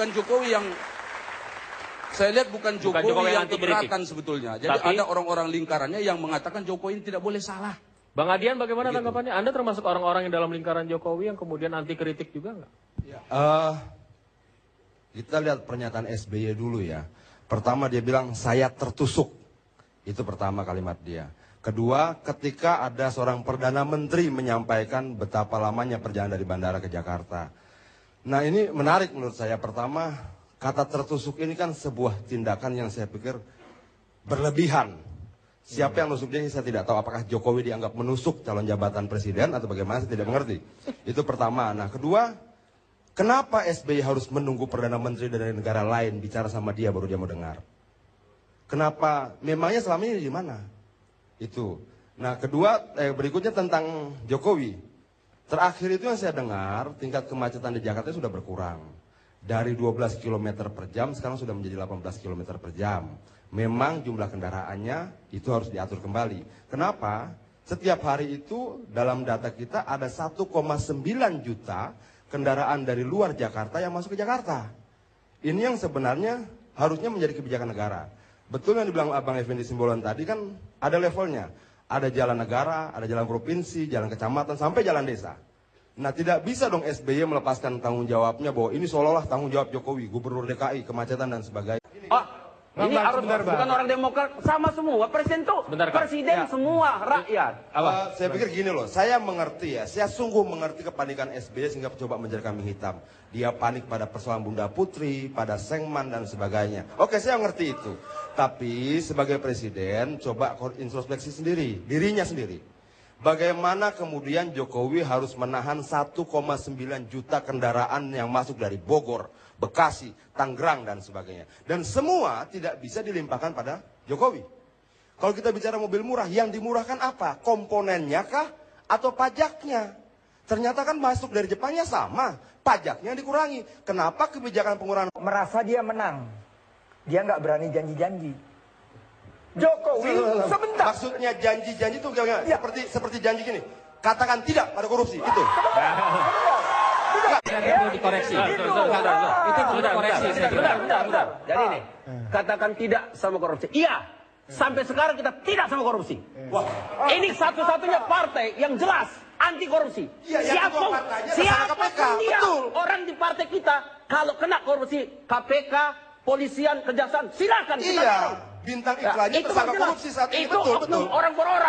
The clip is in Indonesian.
bukan Jokowi yang yang keberatan sebetulnya. Jadi ada orang-orang lingkarannya yang mengatakan Jokowi ini tidak boleh salah. Bang Adian, bagaimana tanggapannya? Anda termasuk orang-orang yang dalam lingkaran Jokowi yang kemudian anti kritik juga nggak? Kita lihat pernyataan SBY dulu ya. Pertama dia bilang saya tertusuk. Itu pertama kalimat dia. Kedua, ketika ada seorang Perdana Menteri menyampaikan betapa lamanya perjalanan dari bandara ke Jakarta. Nah ini menarik menurut saya. Pertama, kata tertusuk ini kan sebuah tindakan yang saya pikir berlebihan. Siapa yang nusuk dia saya tidak tahu. Apakah Jokowi dianggap menusuk calon jabatan presiden atau bagaimana, saya tidak mengerti. Itu pertama. Nah kedua, kenapa SBY harus menunggu Perdana Menteri dari negara lain bicara sama dia baru dia mau dengar? Kenapa? Memangnya selama ini di mana? Itu. Nah kedua, berikutnya tentang Jokowi. Terakhir itu yang saya dengar, tingkat kemacetan di Jakarta sudah berkurang. Dari 12 km per jam, sekarang sudah menjadi 18 km per jam. Memang jumlah kendaraannya itu harus diatur kembali. Kenapa? Setiap hari itu dalam data kita ada 1,9 juta kendaraan dari luar Jakarta yang masuk ke Jakarta. Ini yang sebenarnya harusnya menjadi kebijakan negara. Betul yang dibilang Abang Effendi Simbolon tadi kan ada levelnya. Ada jalan negara, ada jalan provinsi, jalan kecamatan, sampai jalan desa. Nah tidak bisa dong SBY melepaskan tanggung jawabnya bahwa ini seolah-olah tanggung jawab Jokowi, Gubernur DKI, kemacetan dan sebagainya. Ini harus bukan orang Demokrat, sama semua. Presiden tuh, presiden semua rakyat. Saya pikir gini loh, saya mengerti ya, saya sungguh mengerti kepanikan SBY sehingga coba menjadi kambing hitam. Dia panik pada persoalan Bunda Putri, pada Sengman dan sebagainya. Oke, saya ngerti itu. Tapi sebagai presiden, coba introspeksi sendiri, dirinya sendiri. Bagaimana kemudian Jokowi harus menahan 1,9 juta kendaraan yang masuk dari Bogor, Bekasi, Tangerang dan sebagainya. Dan semua tidak bisa dilimpahkan pada Jokowi. Kalau kita bicara mobil murah, yang dimurahkan apa? Komponennya kah? Atau pajaknya? Ternyata kan masuk dari Jepangnya sama, pajaknya dikurangi. Kenapa kebijakan pengurangan? Merasa dia menang, dia nggak berani janji-janji. Jokowi sebentar. Maksudnya janji-janji itu ya. seperti janji gini. Katakan tidak pada korupsi, itu. Itu dikoreksi. Itu perlu dikoreksi. Bentar. Jadi ini, katakan tidak sama korupsi. Iya, sampai sekarang kita tidak sama korupsi. Wah, ini satu-satunya partai yang jelas anti korupsi. Siapapun dia, orang di partai kita, kalau kena korupsi, KPK, polisian, kejaksaan, silakan kita. Bintang iklannya tersangka korupsi saat ini, betul. Orang per orang.